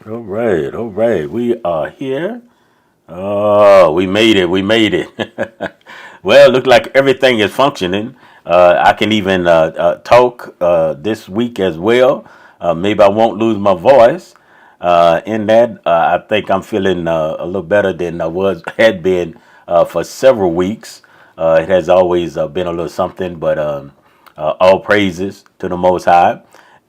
All right, all right. We are here. Oh, we made it. We made it. Well, it looks like everything is functioning. I can even talk this week as well. Maybe I won't lose my voice. In that, I think I'm feeling a little better than I had been for several weeks. It has always been a little something, but all praises to the Most High,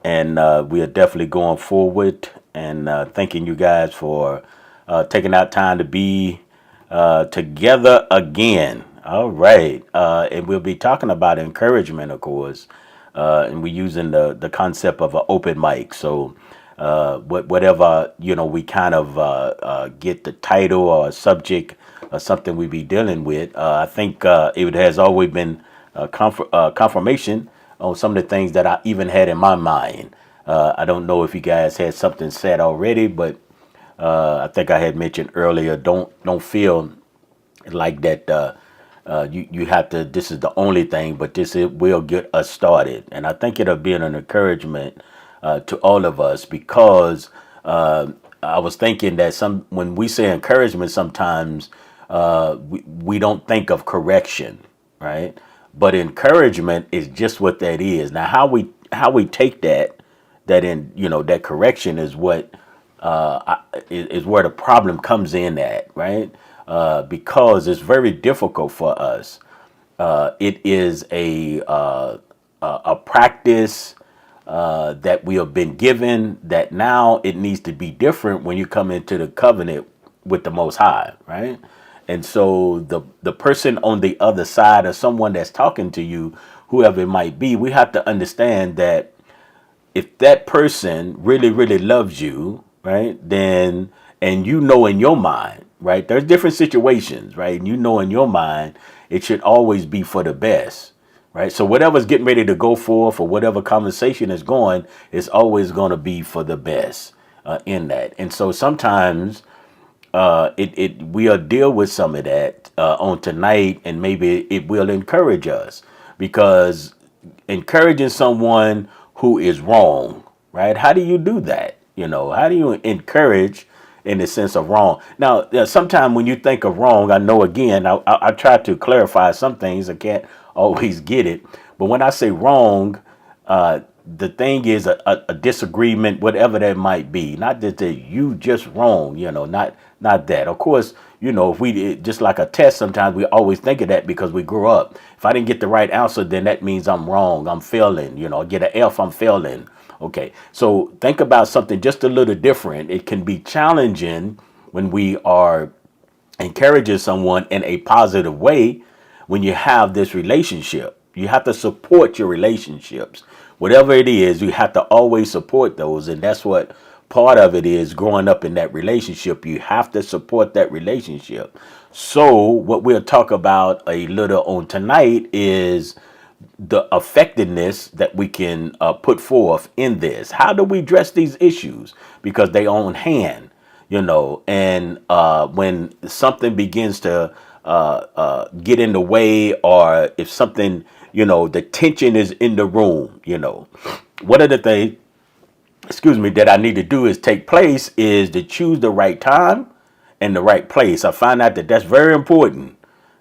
and we are definitely going forward. And thanking you guys for taking out time to be together again. All right, and we'll be talking about encouragement, of course, and we're using the concept of an open mic. So whatever we kind of get the title or subject or something we be dealing with. I think it has always been confirmation on some of the things that I even had in my mind. I don't know if you guys had something said already, but I think I had mentioned earlier. Don't feel like that. You have to. This is the only thing, but will get us started, and I think it'll be an encouragement to all of us because I was thinking that when we say encouragement, sometimes we don't think of correction, right? But encouragement is just what that is. Now, how we take that in that correction is what is where the problem comes in at, right? Because it's very difficult for us. It is a practice that we have been given that now it needs to be different when you come into the covenant with the Most High, right? And so the person on the other side or someone that's talking to you, whoever it might be, we have to understand that if that person really, really loves you, right, then, and in your mind, right, there's different situations, right, and in your mind, it should always be for the best, right? So whatever's getting ready to go forth or whatever conversation is going, it's always going to be for the best in that. And so sometimes we'll deal with some of that on tonight, and maybe it will encourage us because encouraging someone who is wrong, right? How do you do that? How do you encourage in the sense of wrong? Now, sometimes when you think of wrong, I know again, I try to clarify some things. I can't always get it, but when I say wrong, the thing is a disagreement, whatever that might be. Not that you just wrong, not that. Of course, if we just like a test, sometimes we always think of that because we grew up. If I didn't get the right answer, then that means I'm wrong. I'm failing. I get an F, I'm failing. Okay, so think about something just a little different. It can be challenging when we are encouraging someone in a positive way when you have this relationship. You have to support your relationships. Whatever it is, you have to always support those. And that's what part of it is growing up in that relationship. You have to support that relationship. So what we'll talk about a little on tonight is the effectiveness that we can put forth in this. How do we address these issues? Because they on hand, and when something begins to get in the way, or if something, the tension is in the room, one of the things, that I need to do is take place is to choose the right time and the right place. I find out that that's very important.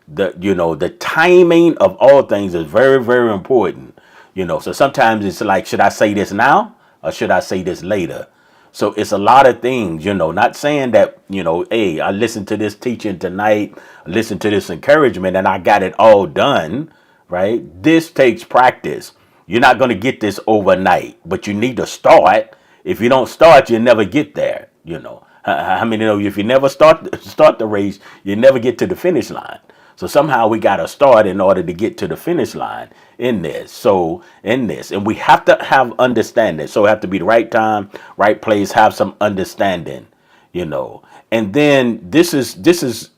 The timing of all things is very, very important. So sometimes it's like, should I say this now or should I say this later? So it's a lot of things, not saying that, hey, I listened to this teaching tonight, listen to this encouragement and I got it all done, right? This takes practice. You're not going to get this overnight, but you need to start. If you don't start, you'll never get there. How many know if you never start the race, you never get to the finish line. So somehow we got to start in order to get to the finish line in this. So in this, and we have to have understanding. So it have to be the right time, right place, have some understanding, And then this is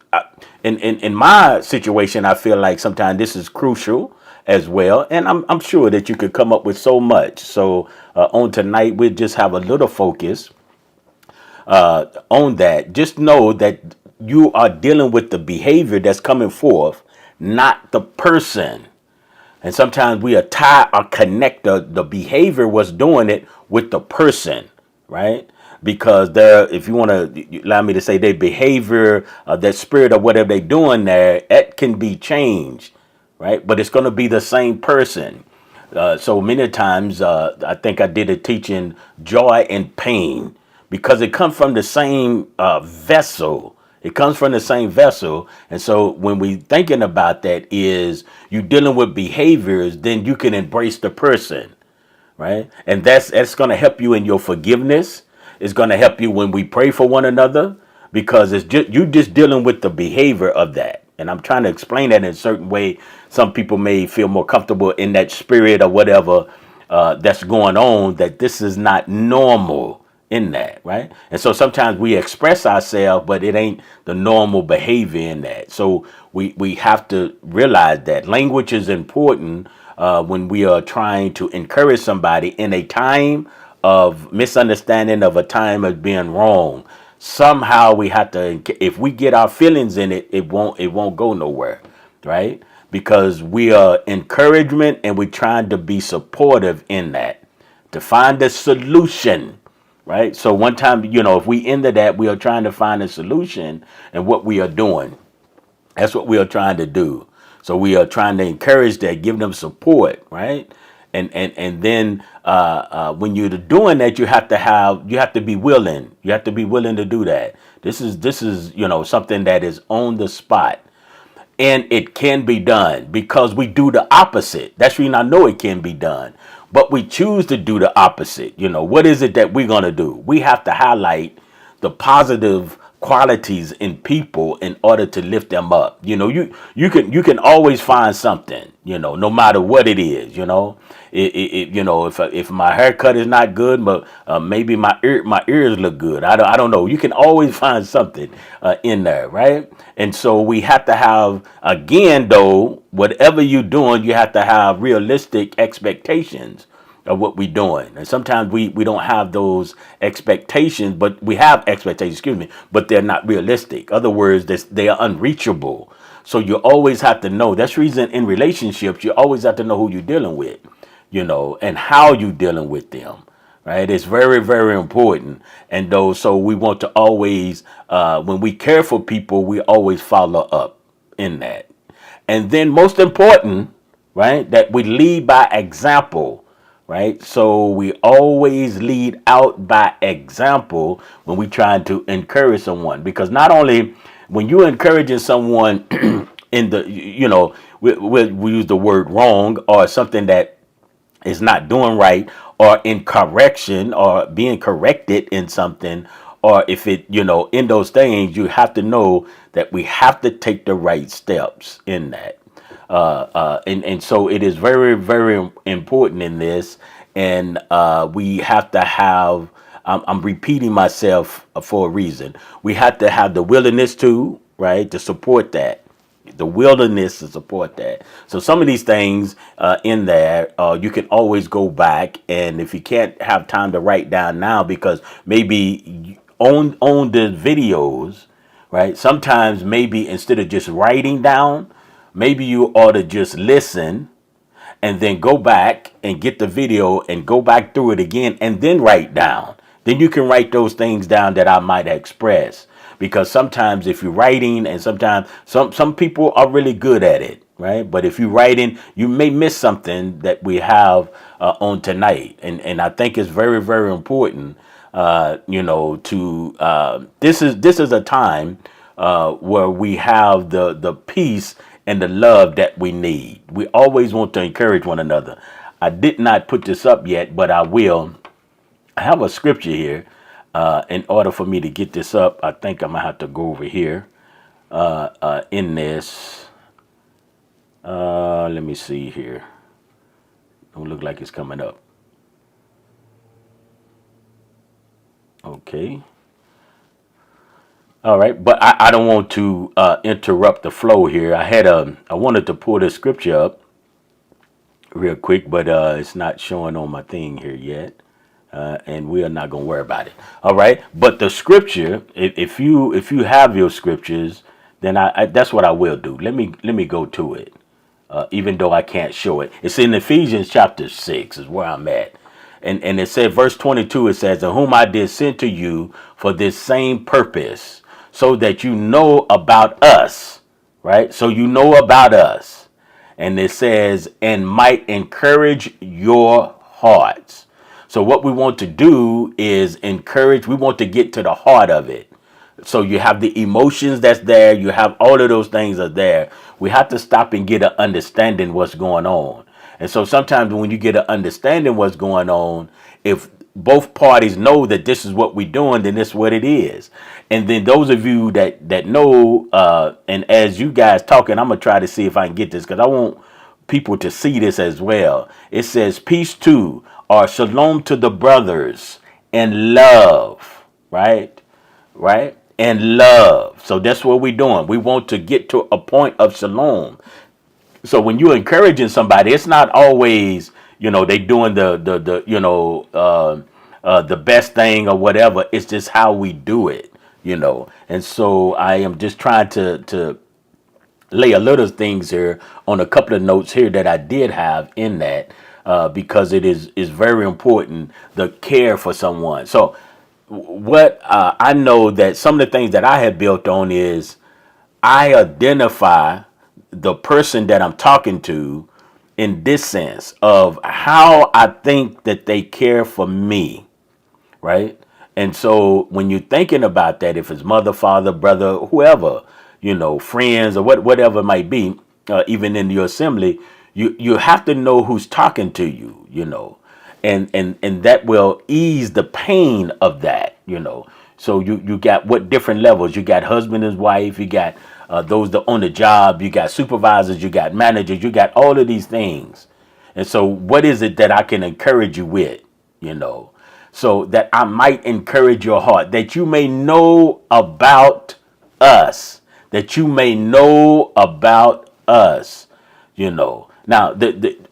in my situation, I feel like sometimes this is crucial as well. And I'm sure that you could come up with so much. So on tonight, we'll just have a little focus on that. Just know that you are dealing with the behavior that's coming forth, not the person. And sometimes we are tie or connect the behavior was doing it with the person, right? because if you want to allow me to say, their behavior, that spirit of whatever they're doing there, it can be changed, right? But it's going to be the same person. So many times, I think I did a teaching, joy and pain, because it comes from the same vessel. It comes from the same vessel. And so when we thinking about that, is you dealing with behaviors, then you can embrace the person, right? And that's going to help you in your forgiveness. It's going to help you when we pray for one another, because it's just you just dealing with the behavior of that. And I'm trying to explain that in a certain way. Some people may feel more comfortable in that spirit or whatever that's going on, that this is not normal in that, right? And so sometimes we express ourselves, but it ain't the normal behavior in that. So we have to realize that language is important when we are trying to encourage somebody in a time of misunderstanding, of a time of being wrong. Somehow we have to, if we get our feelings in it, it won't go nowhere, right? Because we are encouragement, and we're trying to be supportive in that, to find a solution, right? So one time, if we into that, we are trying to find a solution, and what we are doing. That's what we are trying to do. So we are trying to encourage that, give them support, right? And then when you're doing that, you have to be willing. You have to be willing to do that. This is something that is on the spot. And it can be done, because we do the opposite. That's the reason I know it can be done. But we choose to do the opposite. What is it that we're going to do? We have to highlight the positive qualities in people in order to lift them up. You can always find something, no matter what it is. If my haircut is not good, but maybe my ears look good. I don't know. You can always find something in there, right? And so we have to have, again, though, whatever you're doing, you have to have realistic expectations of what we're doing. And sometimes we don't have those expectations, but we have expectations, but they're not realistic. Other words, they are unreachable. So you always have to know. That's the reason in relationships, you always have to know who you're dealing with, and how you're dealing with them. Right. It's very, very important. And so we want to always, when we care for people, we always follow up in that. And then most important, right, that we lead by example. Right. So we always lead out by example when we try to encourage someone, because not only when you're encouraging someone in the, we use the word wrong, or something that is not doing right, or in correction, or being corrected in something, or if it, in those things, you have to know that we have to take the right steps in that. And so it is very, very important in this. And we have to have, I'm repeating myself for a reason. We have to have the willingness to, right, to support that. The wilderness to support that. So some of these things in there, you can always go back, and if you can't have time to write down now, because maybe on the videos, right? Sometimes maybe instead of just writing down, maybe you ought to just listen, and then go back and get the video and go back through it again, and then write down. Then you can write those things down that I might express. Because sometimes if you're writing, and sometimes some people are really good at it, right? But if you're writing, you may miss something that we have on tonight. And I think it's very, very important, this is a time where we have the peace and the love that we need. We always want to encourage one another. I did not put this up yet, but I will. I have a scripture here. In order for me to get this up, I think I'm going to have to go over here in this. Let me see here. Don't look like it's coming up. Okay. All right. But I don't want to interrupt the flow here. I wanted to pull this scripture up real quick, but it's not showing on my thing here yet. And we are not going to worry about it. All right. But the scripture, if you have your scriptures, then that's what I will do. Let me go to it, even though I can't show it. It's in Ephesians chapter 6 is where I'm at. And it said, verse 22, it says, "And whom I did send to you for this same purpose, so that you know about us," right? So you know about us. And it says, "and might encourage your hearts." So what we want to do is encourage, we want to get to the heart of it. So you have the emotions that's there, you have all of those things are there. We have to stop and get an understanding what's going on. And so sometimes when you get an understanding what's going on, if both parties know that this is what we're doing, then this is what it is. And then those of you that know, and as you guys talking, I'm gonna try to see if I can get this because I want people to see this as well. It says, "Peace to, or shalom to the brothers, and love," right? Right? And love. So that's what we're doing. We want to get to a point of shalom. So when you're encouraging somebody, it's not always, they doing the best thing or whatever. It's just how we do it. And so I am just trying to lay a little things here on a couple of notes here that I did have in that, because it is very important, the care for someone. So what I know that some of the things that I have built on is I identify the person that I'm talking to in this sense of how I think that they care for me, right? And so when you're thinking about that, if it's mother, father, brother, whoever, friends or whatever it might be, even in your assembly, you have to know who's talking to you. And that will ease the pain of that. So you got what different levels? You got husband and wife, you got those that on the job, you got supervisors, you got managers, you got all of these things. And so what is it that I can encourage you with, so that I might encourage your heart, that you may know about us, that you may know about us, Now,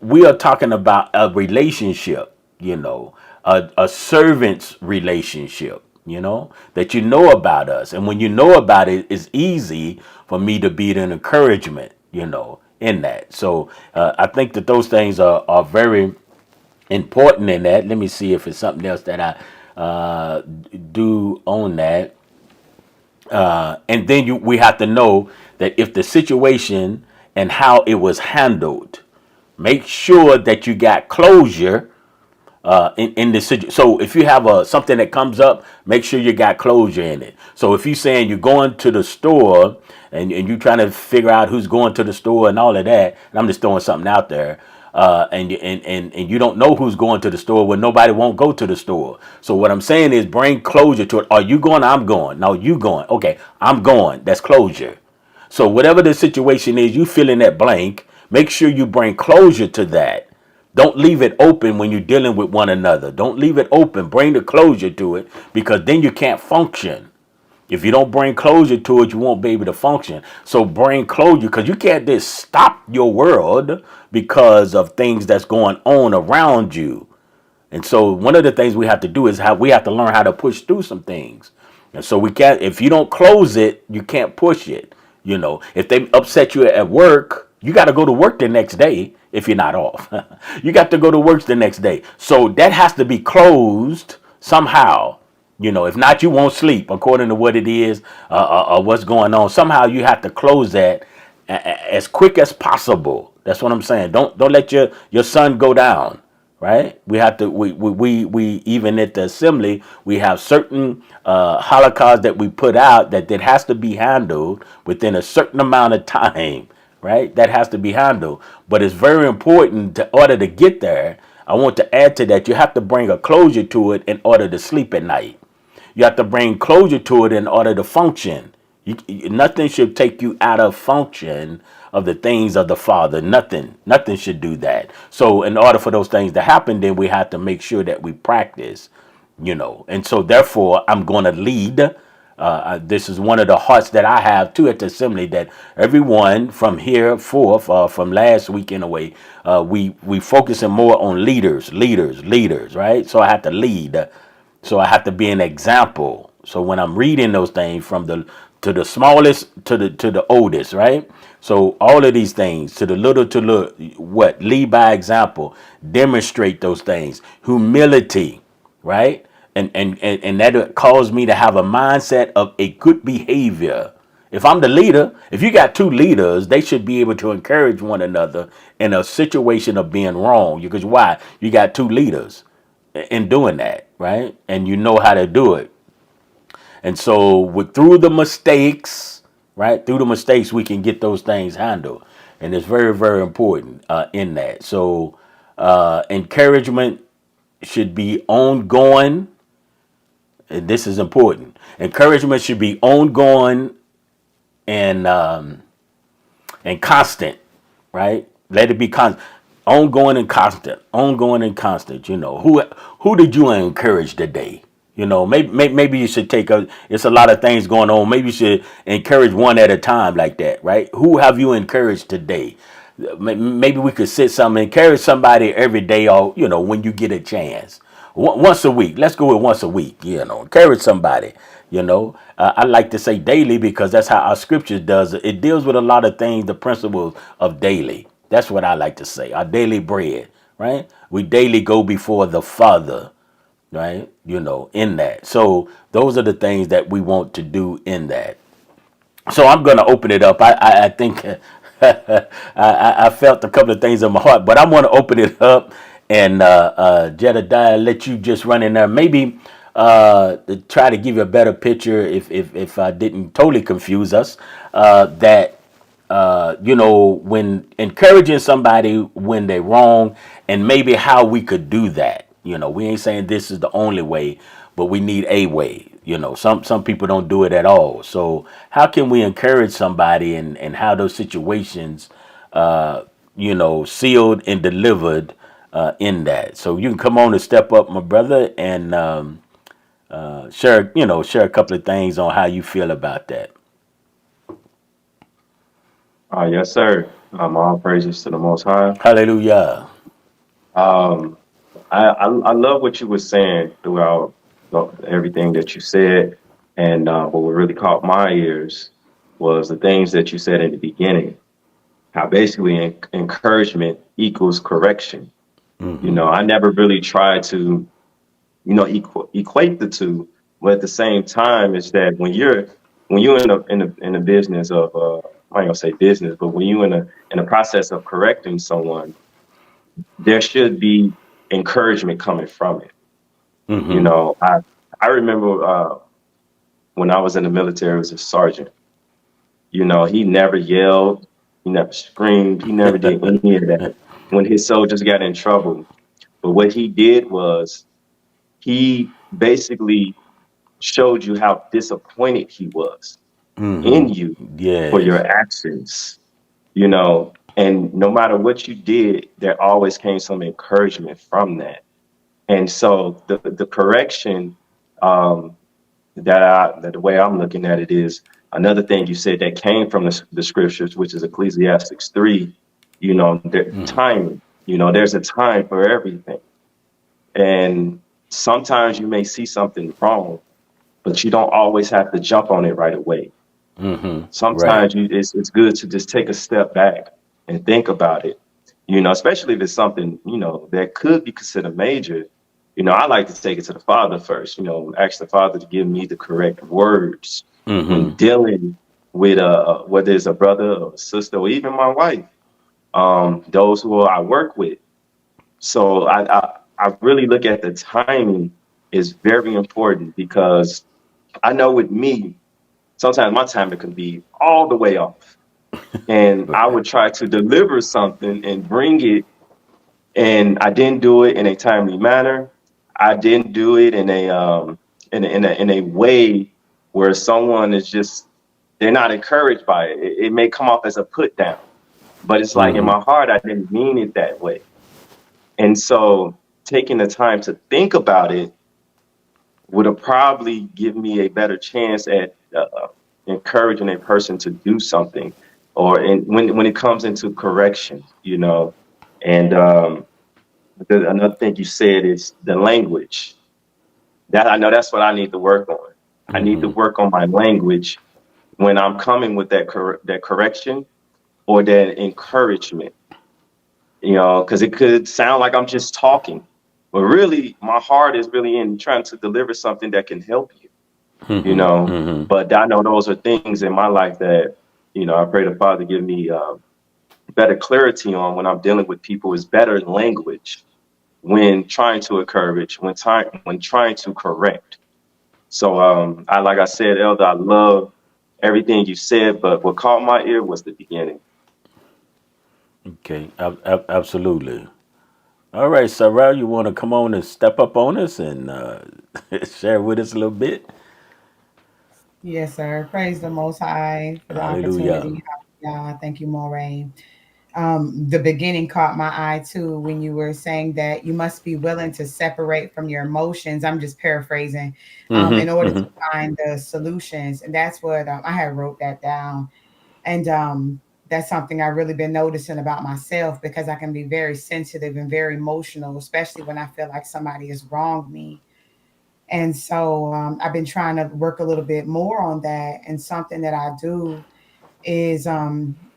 we are talking about a relationship, a servant's relationship, that you know about us. And when you know about it, it's easy for me to be an encouragement, in that. So I think that those things are very important in that. Let me see if it's something else that I do on that. And then we have to know that if the situation and how it was handled, make sure that you got closure in the situation. So if you have something that comes up, make sure you got closure in it. So if you're saying you're going to the store and you're trying to figure out who's going to the store and all of that, and I'm just throwing something out there, and you don't know who's going to the store, well, nobody won't go to the store. So what I'm saying is bring closure to it. Are you going? I'm going. No, you going. Okay, I'm going. That's closure. So whatever the situation is, you fill in that blank. Make sure you bring closure to that. Don't leave it open when you're dealing with one another. Don't leave it open. Bring the closure to it, because then you can't function. If you don't bring closure to it, you won't be able to function. So bring closure, because you can't just stop your world because of things that's going on around you. And so one of the things we have to do is we have to learn how to push through some things. And so we can't, if you don't close it, you can't push it. If they upset you at work, you got to go to work the next day if you're not off. You got to go to work the next day. So that has to be closed somehow. If not, you won't sleep according to what it is, or what's going on. Somehow you have to close that as quick as possible. That's what I'm saying. Don't let your sun go down. Right? We have to. We even at the assembly, we have certain holocausts that we put out that has to be handled within a certain amount of time. Right? That has to be handled. But it's very important, in order to get there. I want to add to that. You have to bring a closure to it in order to sleep at night. You have to bring closure to it in order to function. Nothing should take you out of function of the things of the Father. Nothing should do that. So in order for those things to happen, then we have to make sure that we practice, And so therefore, I'm going to lead. This is one of the hearts that I have too at the assembly, that everyone from here forth, from last week in a way, we focusing more on leaders, right? So I have to lead. So I have to be an example. So when I'm reading those things to to the smallest to the oldest, right? So all of these things, to the little to what, lead by example, demonstrate those things, humility, right? And that caused me to have a mindset of a good behavior. If I'm the leader, if you got two leaders, they should be able to encourage one another in a situation of being wrong. Because why? You got two leaders in doing that, right? And you know how to do it. And so with through the mistakes, right? Through the mistakes, we can get those things handled. And it's very, very important in that. So encouragement should be ongoing. And this is important. Encouragement should be ongoing and constant, right? Let it be constant, ongoing and constant. You know, who did you encourage today? You know, maybe you should take a. It's a lot of things going on. Maybe you should encourage one at a time, like that, right? Who have you encouraged today? Maybe we could sit some encourage somebody every day, or when you get a chance. Once a week. Let's go with once a week. Encourage somebody. I like to say daily because that's how our scripture does it. It deals with a lot of things, the principles of daily. That's what I like to say. Our daily bread, right? We daily go before the Father, right? In that. So those are the things that we want to do in that. So I'm going to open it up. I think I felt a couple of things in my heart, but I want to open it up and Jedediah, let you just run in there. Maybe to try to give you a better picture if I didn't totally confuse us, that when encouraging somebody when they're wrong, and maybe how we could do that. We ain't saying this is the only way, but we need a way. Some people don't do it at all. So how can we encourage somebody and how those situations, sealed and delivered in that? So you can come on and step up, my brother, and share a couple of things on how you feel about that. Yes, sir. All praises to the Most High. Hallelujah. Um, I love what you were saying throughout everything that you said, and what really caught my ears was the things that you said in the beginning. How basically encouragement equals correction. I never really tried to equate the two, but at the same time, is that when you're in a business of I ain't gonna say business, but when you're in a process of correcting someone, there should be encouragement coming from it. You Mm-hmm. know, I remember when I was in the military as a sergeant. He never yelled, he never screamed, he never did any of that when his soldiers got in trouble. But what he did was he basically showed you how disappointed he was in you for your Yes. actions. And no matter what you did, there always came some encouragement from that. And so the correction, um, that the way I'm looking at it is another thing you said that came from the scriptures, which is Ecclesiastes 3. The timing. There's a time for everything, and sometimes you may see something wrong, but you don't always have to jump on it right away. Right. Sometimes it's good to just take a step back and think about it. Especially if it's something that could be considered major. I like to take it to the Father first. Ask the Father to give me the correct words when dealing with whether it's a brother or a sister or even my wife, those who I work with. So I really look at the timing is very important, because I know with me, sometimes my timing can be all the way off. And I would try to deliver something and bring it, and I didn't do it in a timely manner. I didn't do it in a way where someone is just, they're not encouraged by it. It may come off as a put down, but it's like in my heart I didn't mean it that way. And so taking the time to think about it would have probably given me a better chance at encouraging a person to do something, or when it comes into correction. And another thing you said is the language. That I know that's what I need to work on. I need to work on my language, when I'm coming with that correction or that encouragement, because it could sound like I'm just talking, but really my heart is really in trying to deliver something that can help you, you Mm-hmm. know. Mm-hmm. But I know those are things in my life that, I pray the Father give me better clarity on when I'm dealing with people, is better language when trying to encourage, when trying to correct. So I like I said, Elder, I love everything you said, but what caught my ear was the beginning. Okay. Absolutely. All right, Sarah, you want to come on and step up on us and share with us a little bit? Yes, sir. Praise the Most High for the Hallelujah. opportunity. Yeah, thank you, Moray. The beginning caught my eye too when you were saying that you must be willing to separate from your emotions. I'm just paraphrasing, in Mm-hmm. order to Mm-hmm. find the solutions, and that's what I had wrote that down. And that's something I've really been noticing about myself because I can be very sensitive and very emotional, especially when I feel like somebody has wronged me. And so I've been trying to work a little bit more on that. And something that I do is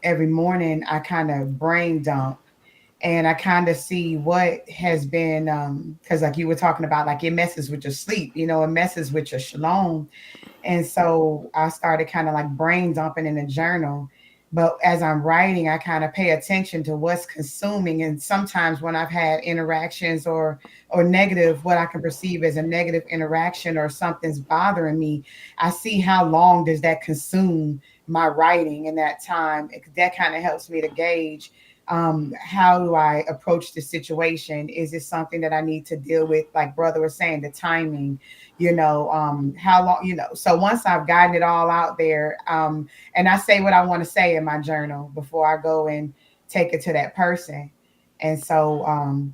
every morning I kind of brain dump and I kind of see what has been, because like you were talking about, like it messes with your sleep, it messes with your shalom. And so I started kind of like brain dumping in a journal. But as I'm writing, I kind of pay attention to what's consuming. And sometimes when I've had interactions or negative, what I can perceive as a negative interaction or something's bothering me, I see how long does that consume my writing in that time. That kind of helps me to gauge, how do I approach the situation? Is it something that I need to deal with? Like brother was saying, the timing, how long, so once I've gotten it all out there, and I say what I want to say in my journal before I go and take it to that person. And so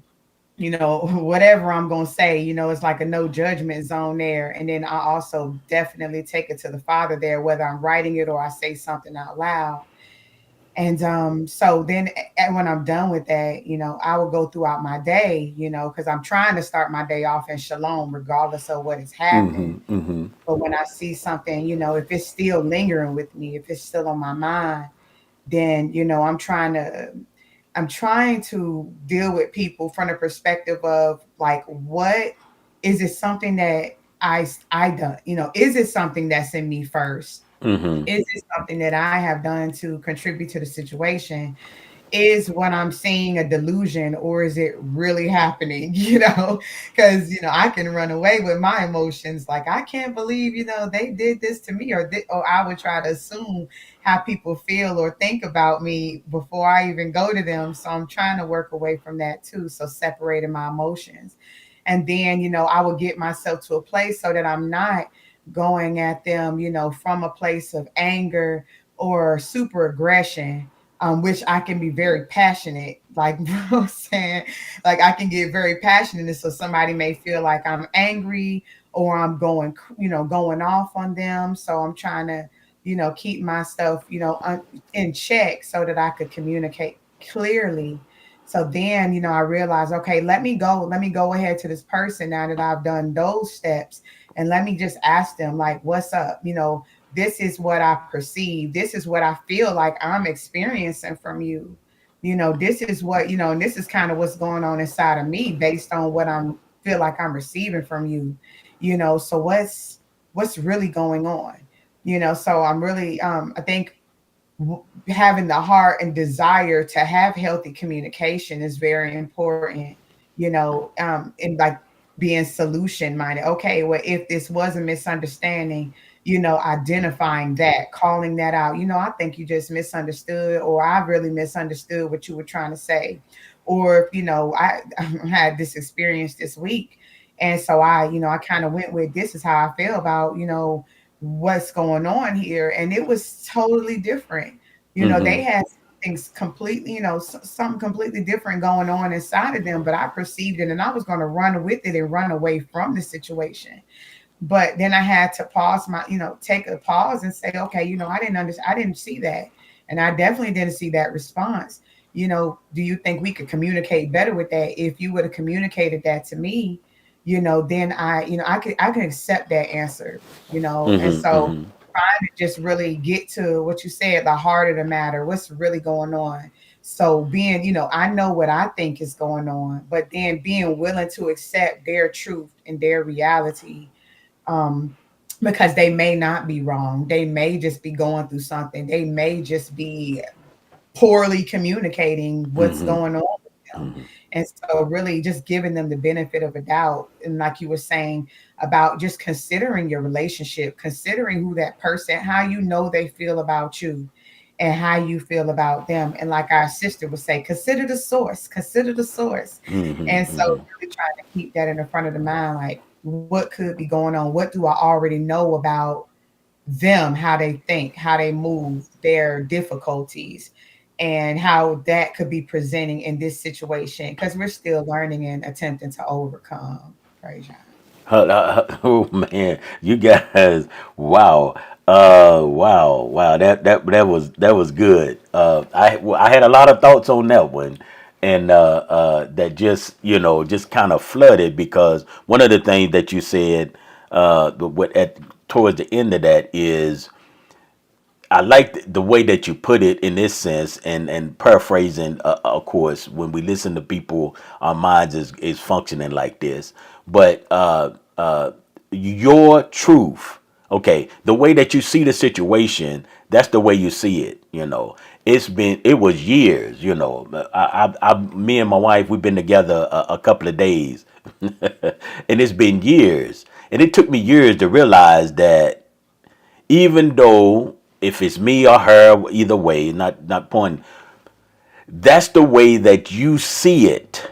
whatever I'm going to say, it's like a no judgment zone there. And then I also definitely take it to the Father there, whether I'm writing it or I say something out loud. And so then when I'm done with that, I will go throughout my day, because I'm trying to start my day off in shalom, regardless of what has happened. Mm-hmm. Mm-hmm. But when I see something, if it's still lingering with me, if it's still on my mind, then, I'm trying to deal with people from the perspective of like, what is it something that I done, is it something that's in me first? Mm-hmm. Is it something that I have done to contribute to the situation? Is what I'm seeing a delusion or is it really happening? Because I can run away with my emotions. Like I can't believe they did this to me, or I would try to assume how people feel or think about me before I even go to them. So I'm trying to work away from that too. So separating my emotions, and then I will get myself to a place so that I'm not going at them, from a place of anger or super aggression, which I can be very passionate, like bro was saying, like I can get very passionate, and so somebody may feel like I'm angry or I'm going off on them. So I'm trying to, keep myself, in check so that I could communicate clearly. So then, I realize, okay, let me go ahead to this person now that I've done those steps, and let me just ask them, like, what's up? This is what I perceive. This is what I feel like I'm experiencing from you. This is what, and this is kind of what's going on inside of me based on what I'm feel like I'm receiving from you. So what's really going on? So I'm really I think having the heart and desire to have healthy communication is very important, and like being solution minded. Okay, well, if this was a misunderstanding, identifying that, calling that out, I think you just misunderstood, or I really misunderstood what you were trying to say. Or, I had this experience this week. And so I kind of went with, this is how I feel about, what's going on here. And it was totally different. They Mm-hmm. had things completely, something completely different going on inside of them, but I perceived it and I was going to run with it and run away from the situation. But then I had to pause take a pause and say, okay, I didn't understand. I didn't see that. And I definitely didn't see that response. Do you think we could communicate better with that? If you would have communicated that to me, then I could accept that answer, and Mm-hmm. so Mm-hmm. trying to just really get to what you said, the heart of the matter, what's really going on. So being, I know what I think is going on, but then being willing to accept their truth and their reality, um, because they may not be wrong. They may just be going through something. They may just be poorly communicating what's Mm-hmm. going on with them. Mm-hmm. And so really just giving them the benefit of a doubt. And like you were saying about just considering your relationship, considering who that person, how you know they feel about you and how you feel about them. And like our sister would say, consider the source, consider the source. And so Mm-hmm. really trying to keep that in the front of the mind, like what could be going on? What do I already know about them, how they think, how they move, their difficulties, and how that could be presenting in this situation because we're still learning and attempting to overcome. Praise God. Oh man, you guys, wow, wow. That was good. I had a lot of thoughts on that one, and that just just kind of flooded because one of the things that you said, what at towards the end of that is I like the way that you put it in this sense, and paraphrasing, of course, when we listen to people, our minds is functioning like this. But your truth, okay, the way that you see the situation, that's the way you see it. It was years. Me and my wife, we've been together a couple of days, and it's been years, and it took me years to realize that even though if it's me or her, either way, not pointing, that's the way that you see it,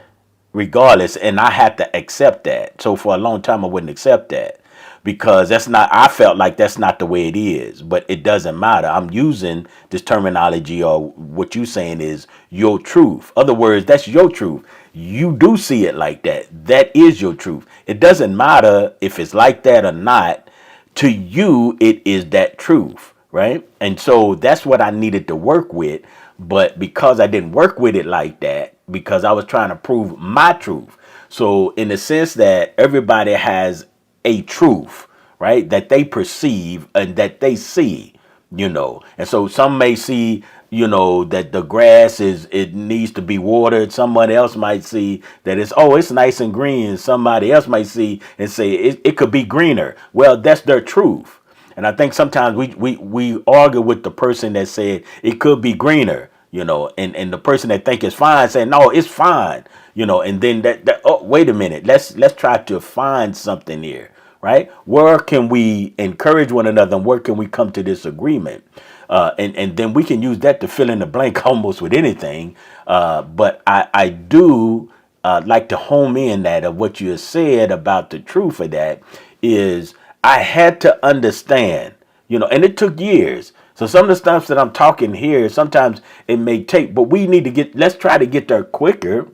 regardless. And I had to accept that. So for a long time, I wouldn't accept that because that's not. I felt like that's not the way it is. But it doesn't matter. I'm using this terminology, or what you saying is your truth. Other words, that's your truth. You do see it like that. That is your truth. It doesn't matter if it's like that or not. To you, it is that truth, right? And so that's what I needed to work with. But because I didn't work with it like that, because I was trying to prove my truth. So, in the sense that everybody has a truth, right, that they perceive and that they see, and so some may see, that the grass it needs to be watered. Somebody else might see that it's nice and green. Somebody else might see and say it could be greener. Well, that's their truth. And I think sometimes we argue with the person that said it could be greener, and the person that think it's fine saying no, it's fine, and then that oh, wait a minute, let's try to find something here, right? Where can we encourage one another, and where can we come to this agreement? And then we can use that to fill in the blank almost with anything. But I do like to home in that of what you said about the truth of that is I had to understand, and it took years. So some of the stuff that I'm talking here, sometimes it may take, but let's try to get there quicker.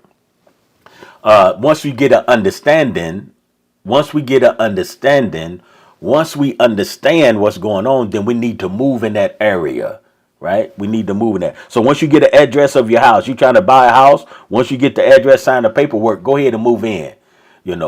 Once we get an understanding, once we get an understanding, once we understand what's going on, then we need to move in that area, right? We need to move in that. So once you get an address of your house, you trying to buy a house. Once you get the address, sign the paperwork, go ahead and move in.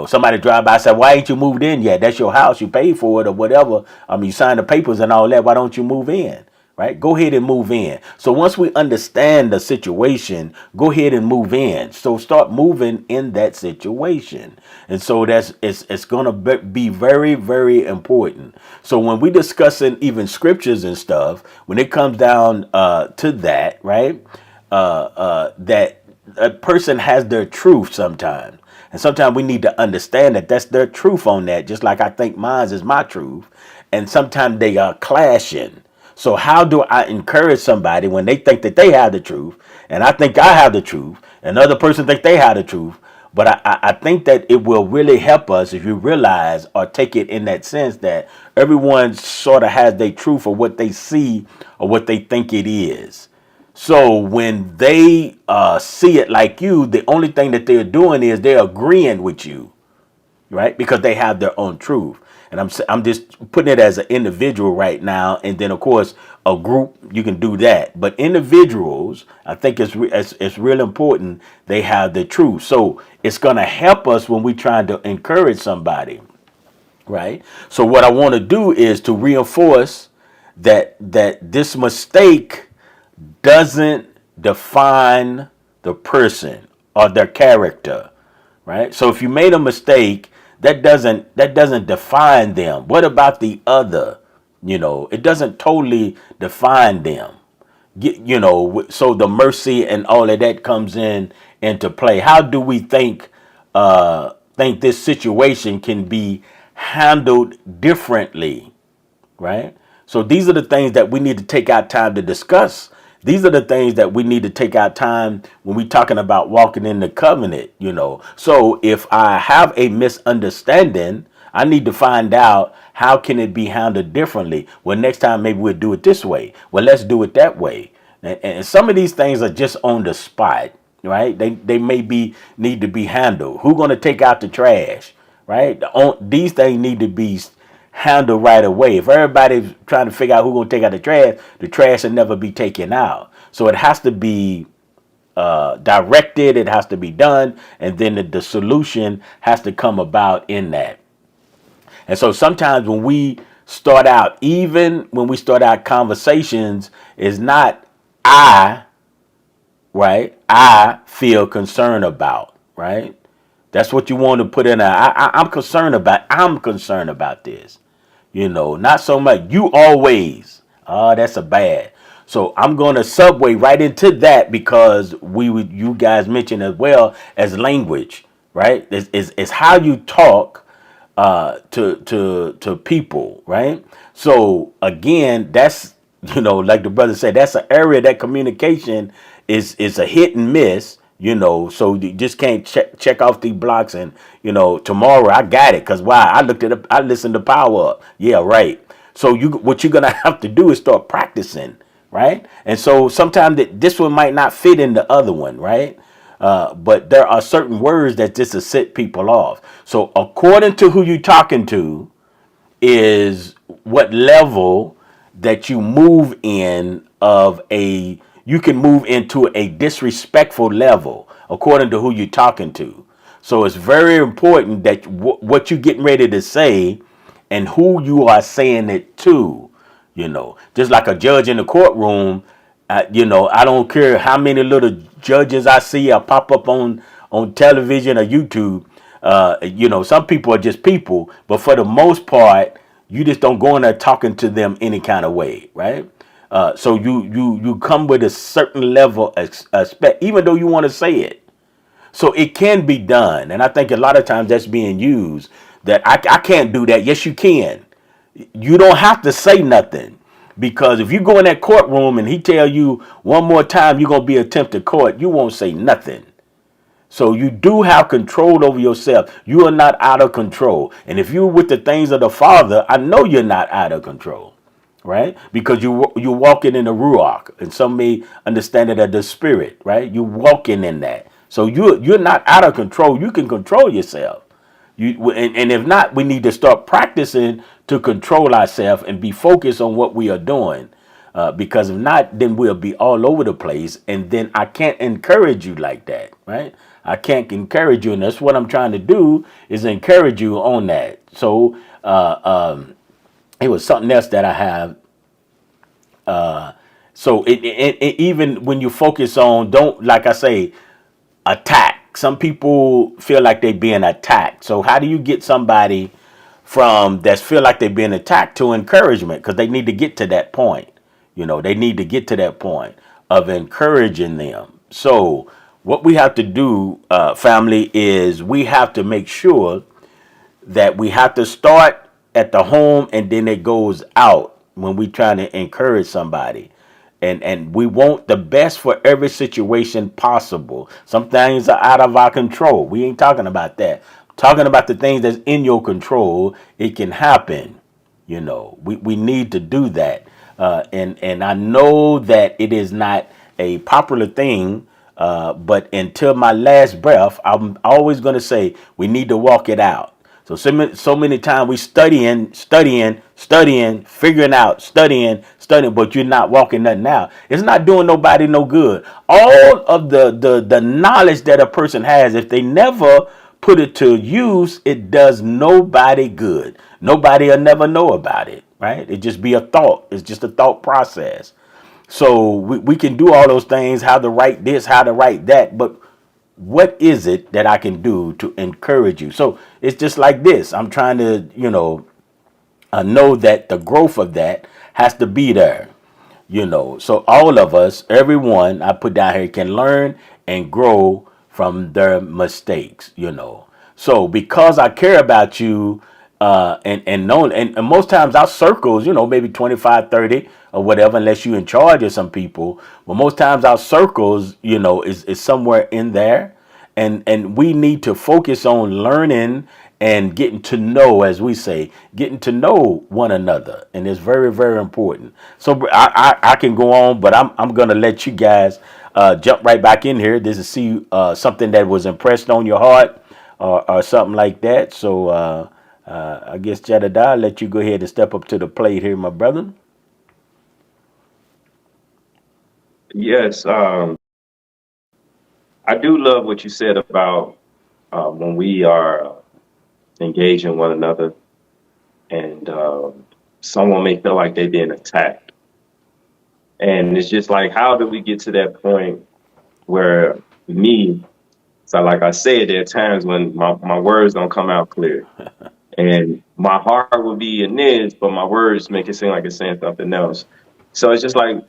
Somebody drive by and say, why ain't you moved in yet? That's your house. You paid for it or whatever. I mean, you signed the papers and all that. Why don't you move in? Right? Go ahead and move in. So once we understand the situation, go ahead and move in. So start moving in that situation. And so it's going to be very, very important. So when we discussing even scriptures and stuff, when it comes down to that, right? That a person has their truth sometimes. And sometimes we need to understand that that's their truth on that, just like I think mine is my truth. And sometimes they are clashing. So how do I encourage somebody when they think that they have the truth, and I think I have the truth, and the other person think they have the truth? But I think that it will really help us if you realize or take it in that sense that everyone sort of has their truth or what they see or what they think it is. So when they see it like you, the only thing that they're doing is they're agreeing with you, right? Because they have their own truth. And I'm just putting it as an individual right now, and then of course a group you can do that. But individuals, I think it's real important they have the truth. So it's gonna help us when we trying to encourage somebody, right? So what I want to do is to reinforce that this mistake doesn't define the person or their character, right? So if you made a mistake, that doesn't define them. What about the other? It doesn't totally define them. So the mercy and all of that comes into play. How do we think this situation can be handled differently, right? So these are the things that we need to take out time to discuss. These are the things that we need to take out time when we're talking about walking in the covenant. So if I have a misunderstanding, I need to find out how can it be handled differently. Well, next time maybe we'll do it this way. Well, let's do it that way. And some of these things are just on the spot, right? They may be need to be handled. Who's going to take out the trash, right? These things need to be handled right away. If everybody's trying to figure out who's going to take out the trash will never be taken out. So it has to be directed. It has to be done, and then the solution has to come about in that. And so sometimes when we start out, even when we start out conversations, is not I, right? I feel concerned about, right? That's what you want to put in. I'm concerned about. I'm concerned about this. Not so much. You always. Oh, that's a bad. So I'm going to subway right into that because you guys mentioned as well as language, right? It's how you talk to people, right? So again, that's like the brother said, that's an area that communication is a hit and miss. So you just can't check off these blocks and tomorrow I got it because why? I listened to Power Up. Yeah, right. So what you're gonna have to do is start practicing, right? And so sometimes this one might not fit in the other one, right? But there are certain words that just to set people off. So according to who you're talking to is what level that you move in you can move into a disrespectful level according to who you're talking to. So it's very important that what you're getting ready to say and who you are saying it to, just like a judge in the courtroom. I don't care how many little judges I see pop up on television or YouTube. Some people are just people, but for the most part, you just don't go in there talking to them any kind of way, right? So you come with a certain level of expect, even though you want to say it. So it can be done, and I think a lot of times that's being used. That I can't do that. Yes, you can. You don't have to say nothing. Because if you go in that courtroom and he tell you one more time you're going to be attempted court, you won't say nothing. So you do have control over yourself. You are not out of control. And if you're with the things of the Father, I know you're not out of control, right? Because you're walking in the Ruach, and some may understand it as the Spirit, right? You're walking in that. So you're not out of control. You can control yourself. And if not, we need to start practicing to control ourselves and be focused on what we are doing. Because if not, then we'll be all over the place. And then I can't encourage you like that, right? I can't encourage you. And that's what I'm trying to do is encourage you on that. So it was something else that I have. So even when you focus on, don't, like I say, attack. Some people feel like they're being attacked. So how do you get somebody from that feel like they're being attacked to encouragement? Because they need to get to that point. They need to get to that point of encouraging them. So what we have to do, family, is we have to make sure that we have to start at the home and then it goes out when we're trying to encourage somebody. And we want the best for every situation possible. Some things are out of our control. We ain't talking about that. Talking about the things that's in your control. It can happen. We need to do that. And I know that it is not a popular thing, but until my last breath, I'm always going to say we need to walk it out. So many times we studying, figuring out, studying, but you're not walking nothing out. It's not doing nobody no good. All of the knowledge that a person has, if they never put it to use, it does nobody good. Nobody will never know about it, right? It just be a thought. It's just a thought process. So we can do all those things, how to write this, how to write that, but what is it that I can do to encourage you? So it's just like this. I'm trying to, know that the growth of that has to be there. So all of us, everyone I put down here can learn and grow from their mistakes. So because I care about you, and know, and most times our circles, maybe 25, 30 or whatever, unless you in charge of some people, but most times our circles, is somewhere in there, and we need to focus on learning and getting to know, as we say, getting to know one another, and it's very, very important. So I can go on, but I'm gonna let you guys jump right back in here. This is see something that was impressed on your heart, or something like that. So I guess Jedediah, I'll let you go ahead and step up to the plate here, my brother. Yes, I do love what you said about when we are engaging one another, and someone may feel like they're being attacked. And it's just like, how do we get to that point where me, so like I said, there are times when my words don't come out clear. And my heart will be in this, but my words make it seem like it's saying something else. So it's just like,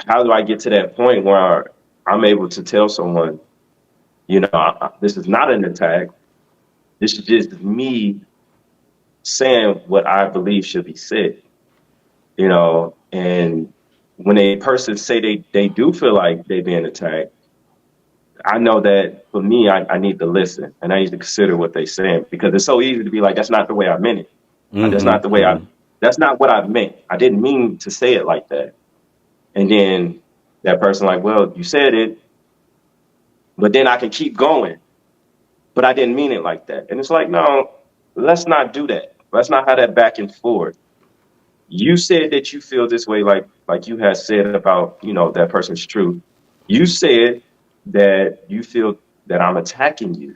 how do I get to that point where I'm able to tell someone, this is not an attack. This is just me saying what I believe should be said, and when a person say they do feel like they're being attacked, I know that for me, I need to listen and I need to consider what they're saying, because it's so easy to be like, that's not the way I meant it. That's not the way that's not what I meant. I didn't mean to say it like that. And then that person like, well, you said it, but then I can keep going, but I didn't mean it like that. And it's like, no, let's not do that. Let's not have that back and forth. You said that you feel this way, like you had said about, that person's truth. You said that you feel that I'm attacking you.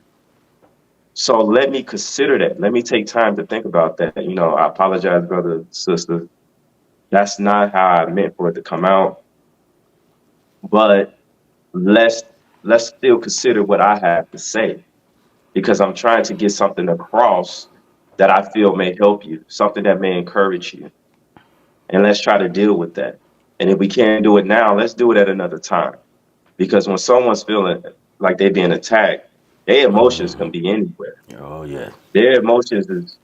So let me consider that. Let me take time to think about that. I apologize, brother, sister. That's not how I meant for it to come out. But let's let's still consider what I have to say, because I'm trying to get something across that I feel may help you, something that may encourage you. And let's try to deal with that. And if we can't do it now, let's do it at another time. Because when someone's feeling like they're being attacked, their emotions can be anywhere. Oh yeah. Their emotions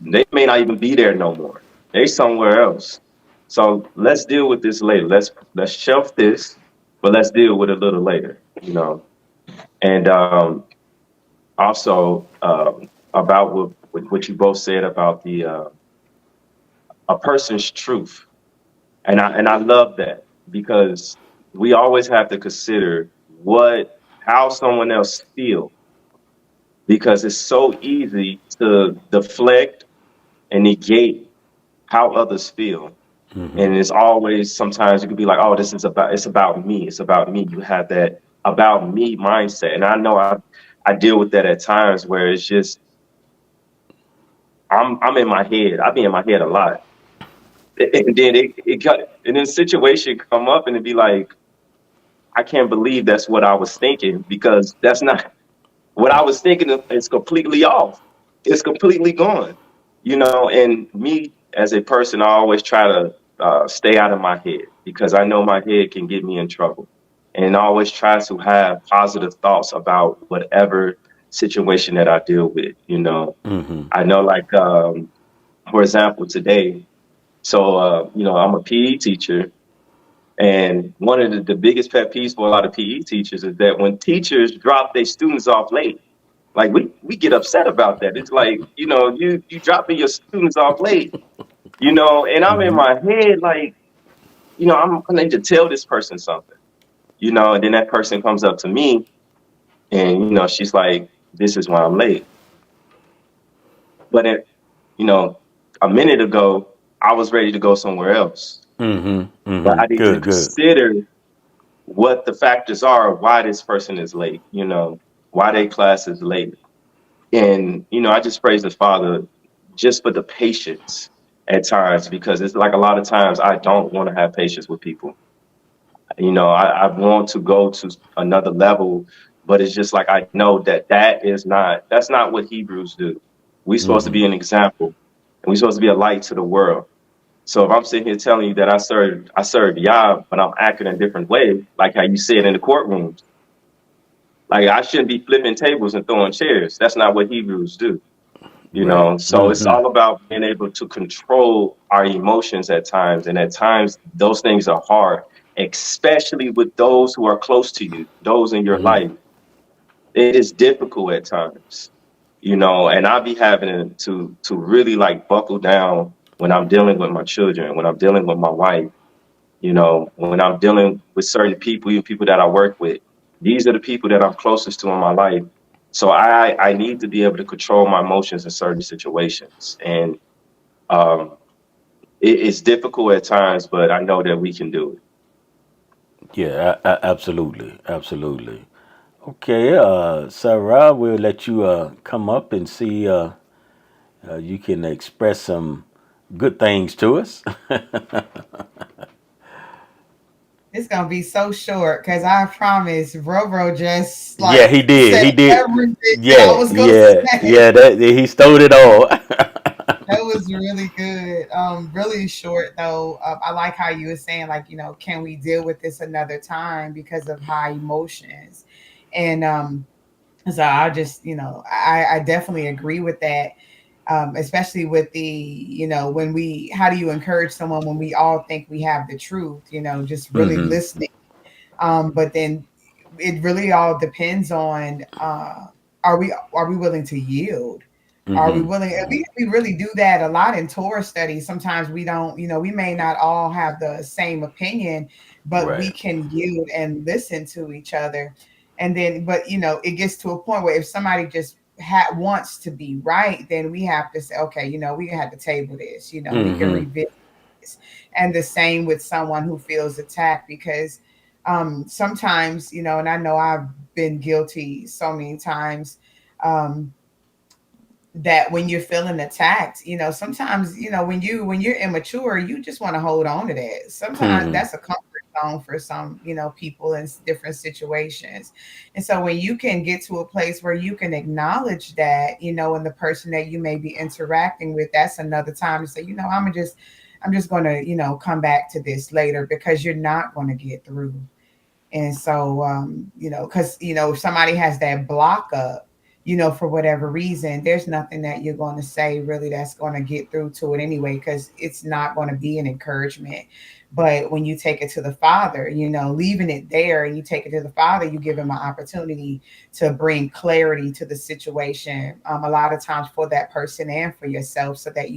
they may not even be there no more. They somewhere else. So let's deal with this later. Let's shelf this, but let's deal with it a little later. And also about what you both said about the a person's truth. And I love that, because we always have to consider how someone else feels, because it's so easy to deflect and negate how others feel. And it's always, sometimes you could be like, oh, it's about me. It's about me. You have that about me mindset. And I know I deal with that at times, where it's just, I'm in my head. I be in my head a lot. And then and then situation come up and it'd be like, I can't believe that's what I was thinking, because that's not what I was thinking. Is completely off. It's completely gone. And me as a person, I always try to stay out of my head, because I know my head can get me in trouble. And I always try to have positive thoughts about whatever situation that I deal with. I know, like, for example, today, so, I'm a PE teacher. And one of the biggest pet peeves for a lot of PE teachers is that when teachers drop their students off late, like we get upset about that. It's like, you dropping your students off late, and I'm in my head like, I need to tell this person something, and then that person comes up to me and, she's like, this is why I'm late. But, you know, a minute ago, I was ready to go somewhere else. But I need to Good, good. consider what the factors are of why this person is late, why their class is late. And, I just praise the Father just for the patience. at times, because it's like a lot of times I don't want to have patience with people. I want to go to another level, but it's just like I know that that's not what Hebrews do. We're supposed to Hmm. be an example, and we're supposed to be a light to the world. So if I'm sitting here telling you that I serve Yah, but I'm acting a different way, like how you said in the courtrooms, like I shouldn't be flipping tables and throwing chairs. That's not what Hebrews do. Right. So it's Hmm. all about being able to control our emotions at times, and at times those things are hard, especially with those who are close to you, those in your life. It is difficult at times, and I'll be having to really like buckle down when I'm dealing with my children, when I'm dealing with my wife, when I'm dealing with certain people, even people that I work with. These are the people that I'm closest to in my life. So I need to be able to control my emotions in certain situations. And um, it's difficult at times, but I know that we can do it. Yeah, absolutely, absolutely. Okay, Sarah, we'll let you come up and see you can express some good things to us. It's gonna be so short because I promise Roro just Yeah, like he did. said He did. everything that I Yeah, was gonna yeah, say. yeah. That he stole it all. That was really good. Really short though. I like how you were saying, like, can we deal with this another time because of high emotions? And so I just, I definitely agree with that. Especially with the, when how do you encourage someone when we all think we have the truth? Just really Hmm. listening. But then it really all depends on, are we willing to yield? Are we Hmm. willing? And we really do that a lot in Torah studies. Sometimes we don't, we may not all have the same opinion, but we Right. can yield and listen to each other. And then, but it gets to a point where if somebody just wants to be right, then we have to say, okay, we have to table this. We can Hmm. revisit this. And the same with someone who feels attacked, because sometimes, and I know I've been guilty so many times. Um, that when you're feeling attacked, sometimes, when you're immature, you just want to hold on to that. Sometimes Hmm. that's a comfort zone for some, people in different situations. And so when you can get to a place where you can acknowledge that, and the person that you may be interacting with, that's another time to say, I'm just going to, come back to this later, because you're not going to get through. And so, because, if somebody has that block up, for whatever reason, there's nothing that you're going to say really that's going to get through to it anyway, because it's not going to be an encouragement. But when you take it to the Father, leaving it there and you take it to the Father, you give him an opportunity to bring clarity to the situation, a lot of times for that person and for yourself, so that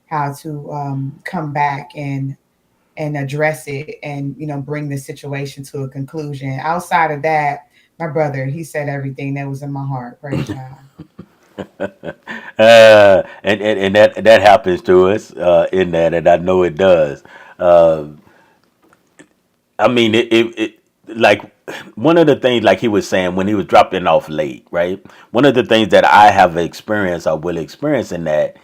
how to come back and address it, and bring the situation to a conclusion. Outside of that, my brother, he said everything that was in my heart. Praise God. And that happens to us in that, and I know it does. Uh, I mean, it like one of the things, like he was saying when he was dropping off late, right? One of the things that I have experienced or will experience in that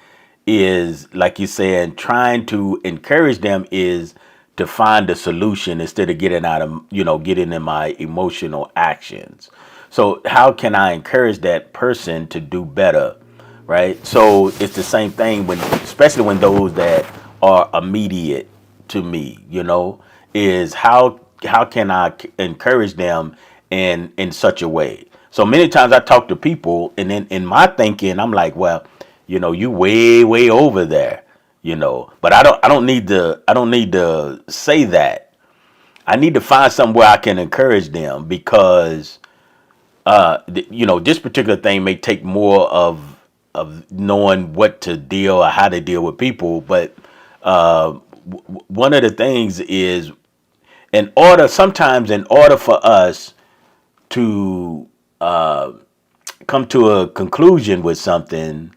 is, like you saying, trying to encourage them is to find a solution instead of getting in my emotional actions. So how can I encourage that person to do better, right? So it's the same thing when, especially when those that are immediate to me, is how can I encourage them in such a way? So many times I talk to people, and then in my thinking, I'm like, well, you way over there, but I don't need to say that. I need to find somewhere where I can encourage them, because this particular thing may take more of knowing what to deal or how to deal with people. But one of the things is, in order for us to come to a conclusion with something,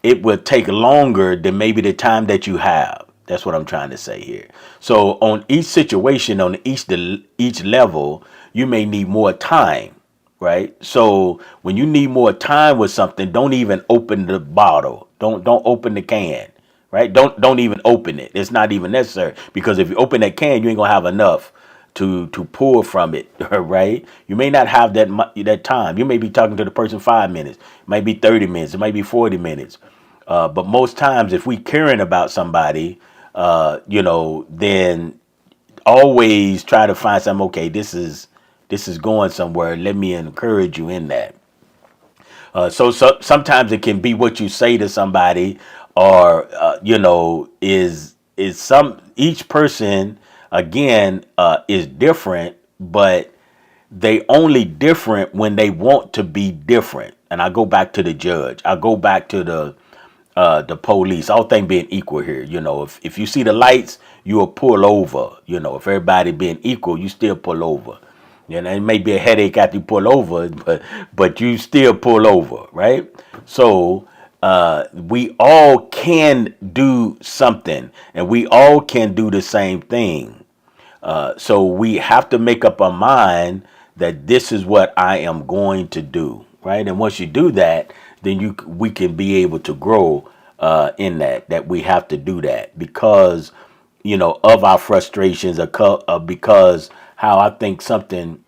it would take longer than maybe the time that you have. That's what I'm trying to say here. So on each situation, on each level, you may need more time, right? So when you need more time with something, don't even open the bottle. Don't open the can, right? Don't even open it. It's not even necessary, because if you open that can, you ain't gonna have enough to pour from it, right? You may not have that time. You may be talking to the person 5 minutes, it might be 30 minutes, it might be 40 minutes. But most times, if we caring about somebody, then always try to find something. Okay, this is going somewhere. Let me encourage you in that. So sometimes it can be what you say to somebody, or is some each person again is different, but they only different when they want to be different. And I go back to the judge. I go back to the police. All things being equal here. If you see the lights, you will pull over. If everybody being equal, you still pull over. It may be a headache after you pull over, but you still pull over, right? So we all can do something, and we all can do the same thing. So we have to make up our mind that this is what I am going to do, right? And once you do that, then we can be able to grow in that we have to do that because of our frustrations, because how I think something.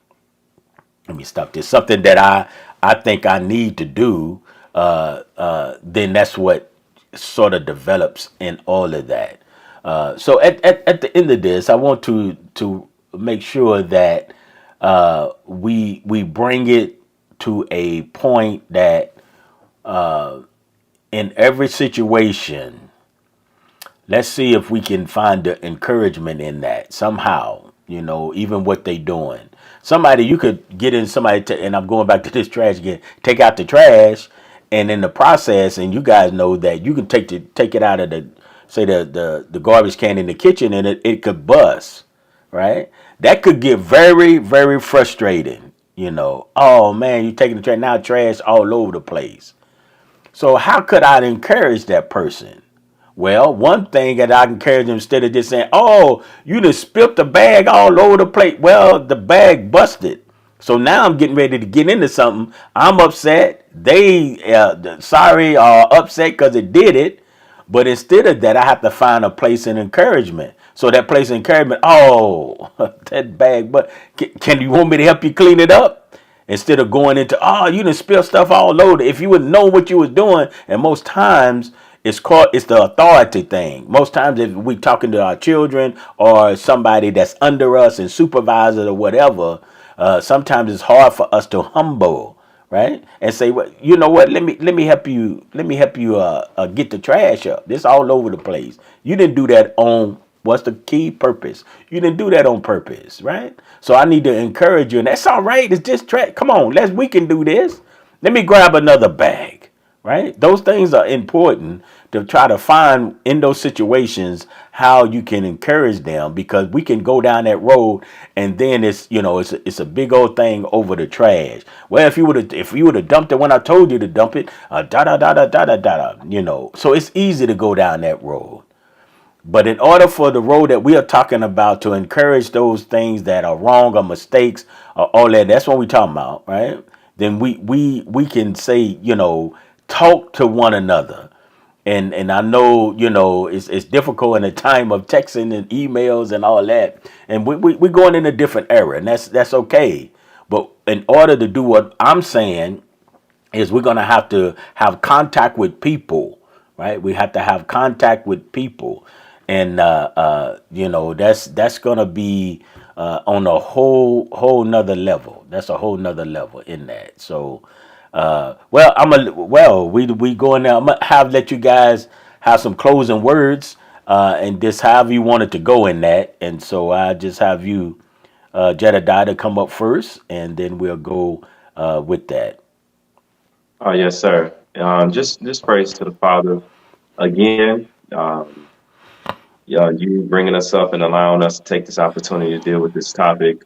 Let me stop this. Something that I think I need to do. Then that's what sort of develops in all of that. So at the end of this, I want to make sure that we bring it to a point that in every situation, let's see if we can find the encouragement in that somehow. Even what they doing. Somebody you could get in somebody and I'm going back to this trash again. Take out the trash, and in the process, and you guys know that you can take it out of the garbage can in the kitchen, and it could bust, right? That could get very, very frustrating. Oh man, you taking the trash now, trash all over the place. So how could I encourage that person? Well, one thing that I can encourage them, instead of just saying, "Oh, you just spilled the bag all over the plate." Well, the bag busted. So now I'm getting ready to get into something. I'm upset. They sorry or upset because it did it. But instead of that, I have to find a place in encouragement. So that place of encouragement, oh, that bag, but can you want me to help you clean it up? Instead of going into, oh, you didn't spill stuff all over. If you would know what you was doing, and most times it's the authority thing. Most times if we talking to our children or somebody that's under us and supervisor or whatever, sometimes it's hard for us to humble, right? And say, well, you know what? Let me help you. Let me help you get the trash up. This all over the place. You didn't do that on what's the key purpose. You didn't do that on purpose, right? So I need to encourage you, and that's all right. It's just trash. Come on, we can do this. Let me grab another bag, right? Those things are important to try to find in those situations how you can encourage them, because we can go down that road and then it's a big old thing over the trash. Well, if you would have dumped it when I told you to dump it, da da da da da da da. So it's easy to go down that road. But in order for the road that we are talking about to encourage those things that are wrong or mistakes or all that, that's what we're talking about, right? Then we can say, talk to one another. And I know, it's difficult in a time of texting and emails and all that. And we're going in a different era, and that's okay. But in order to do what I'm saying, is we're going to have contact with people, right? We have to have contact with people, and that's going to be on a whole nother level. That's a whole nother level in that. So, we going now. I'm gonna let you guys have some closing words, and just however you wanted to go in that. And so I just have you, Jedediah, to come up first, and then we'll go with that. Oh, yes, sir. Just praise to the Father again. Yeah, you bringing us up and allowing us to take this opportunity to deal with this topic.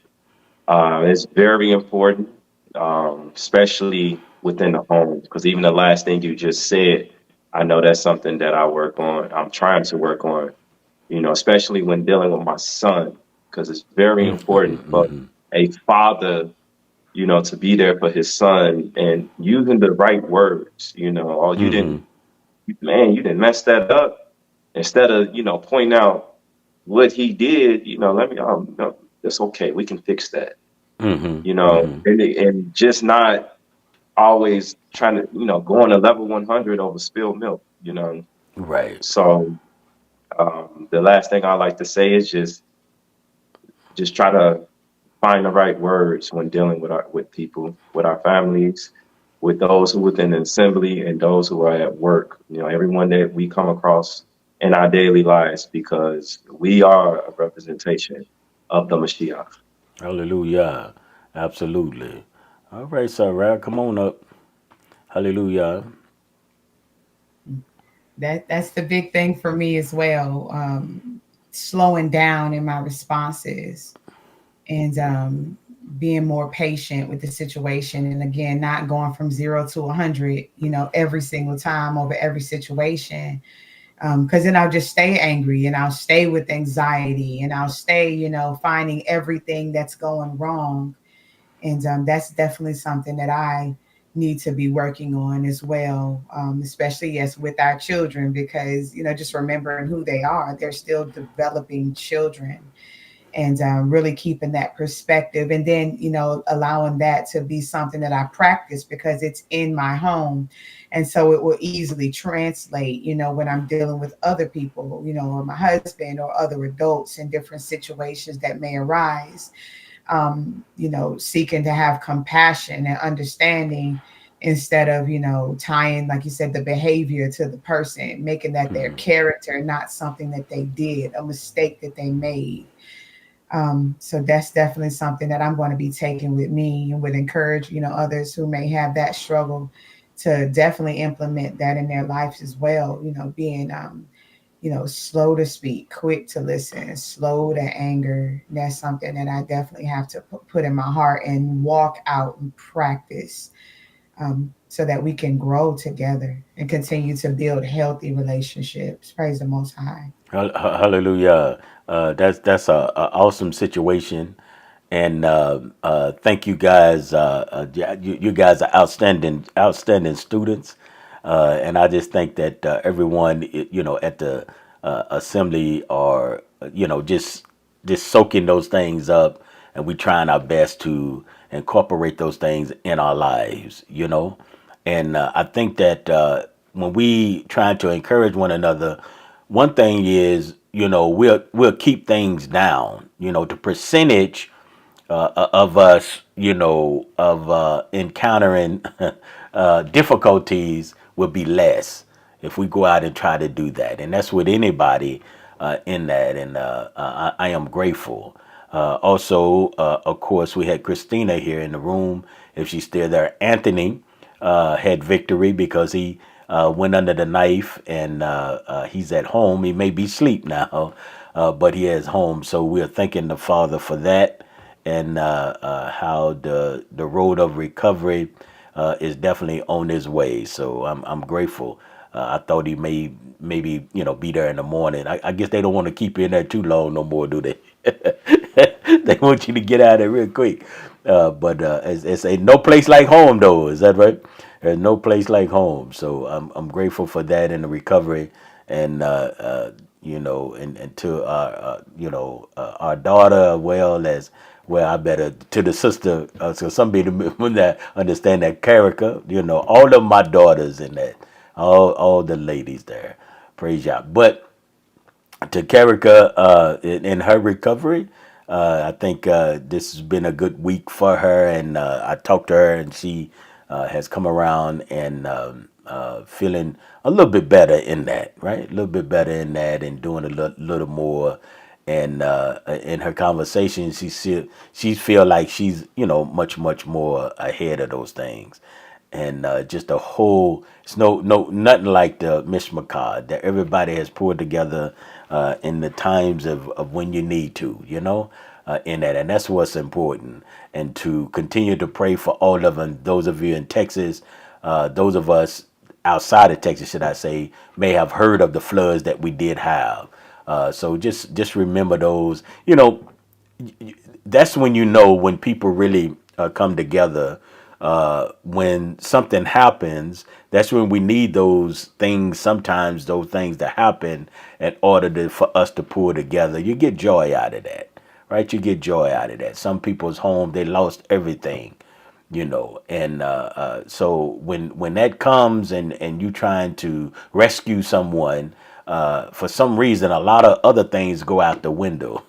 It's very important, especially within the home, because even the last thing you just said, I know that's something that I work on. I'm trying to work on, especially when dealing with my son, because it's very important for a father, to be there for his son and using the right words, oh, you didn't, man, you didn't mess that up. instead of, pointing out what he did, let me, no, that's okay. We can fix that, Mm-hmm. Mm-hmm. and just not always trying to, go on a level 100 over spilled milk. Right. So, the last thing I like to say is just try to find the right words when dealing with people, with our families, with those who within the assembly and those who are at work. Everyone that we come across in our daily lives, because we are a representation of the Mashiach. Hallelujah. Absolutely. All right, Sarah, come on up. Hallelujah. That's the big thing for me as well. Slowing down in my responses and being more patient with the situation. And again, not going from 0 to 100, every single time over every situation. Because then I'll just stay angry and I'll stay with anxiety and I'll stay, finding everything that's going wrong. And that's definitely something that I need to be working on as well, especially yes with our children, because just remembering who they are, they're still developing children, and really keeping that perspective, and then allowing that to be something that I practice because it's in my home, and so it will easily translate when I'm dealing with other people, or my husband or other adults in different situations that may arise. Seeking to have compassion and understanding instead of, tying, like you said, the behavior to the person, making that their Mm-hmm. character, not something that they did, a mistake that they made. So that's definitely something that I'm going to be taking with me and would encourage, others who may have that struggle to definitely implement that in their lives as well, being slow to speak, quick to listen, slow to anger. That's something that I definitely have to put in my heart and walk out and practice, so that we can grow together and continue to build healthy relationships. Praise the Most High. Hallelujah. That's a awesome situation, and thank you guys. Yeah, you guys are outstanding students, and I just think that everyone, at the assembly are, just soaking those things up, and we trying our best to incorporate those things in our lives. And I think that when we trying to encourage one another, one thing is, we'll keep things down. The percentage of us, of encountering difficulties will be less if we go out and try to do that. And that's with anybody in that. And I am grateful. Also, of course, we had Christina here in the room. If she's still there, Anthony had victory because he went under the knife, and he's at home. He may be asleep now, but he is home. So we're thanking the Father for that, and how the road of recovery is definitely on his way. So I'm grateful. I thought he may maybe be there in the morning. I guess they don't want to keep you in there too long no more, do they? They want you to get out of there real quick. But it's a no place like home, though. Is that right? There's no place like home. So I'm grateful for that and the recovery, and and to our daughter, well as well. I better to the sister. So somebody when that understand that character. All of my daughters in that, all the ladies there. Praise God. But to Karika, in her recovery. I think this has been a good week for her, and I talked to her, and she has come around and feeling a little bit better in that, right? A little bit better in that, and doing a little more. And in her conversation, she feel like she's much more ahead of those things, and just a whole it's nothing like the mishmakah that everybody has poured together in the times of when you need to, in that. And that's what's important. And to continue to pray for all of them, those of you in Texas, those of us outside of Texas, should I say, may have heard of the floods that we did have. So just remember those. That's when when people really come together when something happens, that's when we need those things. Sometimes those things to happen in order for us to pull together. You get joy out of that, right? You get joy out of that. Some people's home, they lost everything, and so when that comes and you trying to rescue someone, for some reason a lot of other things go out the window.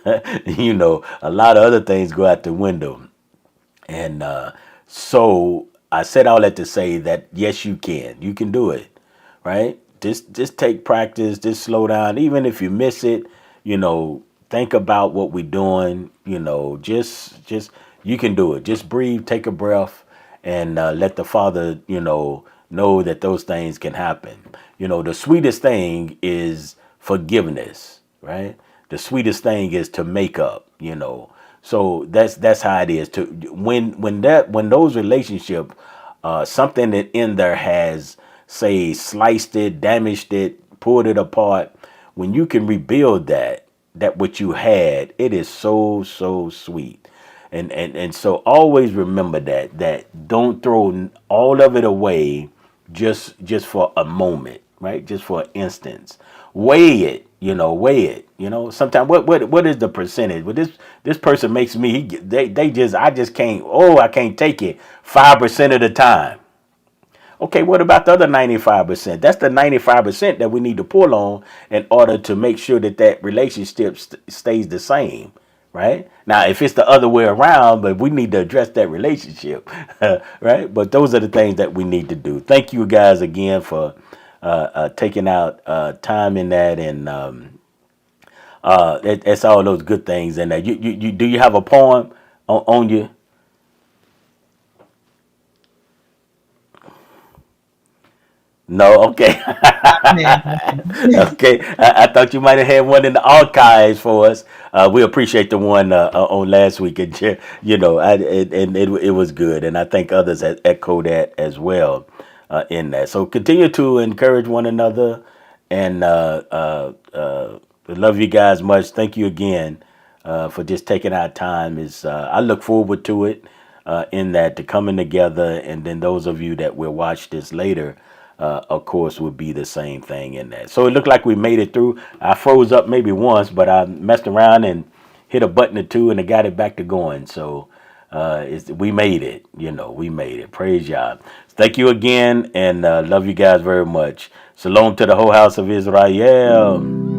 A lot of other things go out the window. And so I said all that to say that yes, you can do it, right? Just take practice, just slow down. Even if you miss it, think about what we're doing. Just you can do it. Just breathe, take a breath, and let the Father, know that those things can happen. The sweetest thing is forgiveness, right? The sweetest thing is to make up. So that's how it is. To when those relationship, something that in there has, say, sliced it, damaged it, pulled it apart. When you can rebuild that what you had, it is so sweet. And so always remember that don't throw all of it away just for a moment, right? Just for an instance. Weigh it, weigh it. Sometimes what is the percentage? Well, this person makes me they just I just can't, I can't take it 5% of the time. Okay, what about the other 95%? That's the 95% that we need to pull on in order to make sure that relationship stays the same, right? Now, if it's the other way around, but we need to address that relationship, right? But those are the things that we need to do. Thank you guys again for taking out time in that, and that's all those good things. And you do you have a poem on you? No, okay. Okay, I thought you might have had one in the archives for us. We appreciate the one on last week, and it was good, and I think others had echoed that as well in that. So continue to encourage one another, and we love you guys much. Thank you again for just taking our time. Is I look forward to it in that, to coming together, and then those of you that will watch this later, of course, would be the same thing in that. So it looked like we made it through. I froze up maybe once, but I messed around and hit a button or two, and it got it back to going. So we made it. We made it. Praise God. Thank you again, and love you guys very much. Shalom to the whole house of Israel.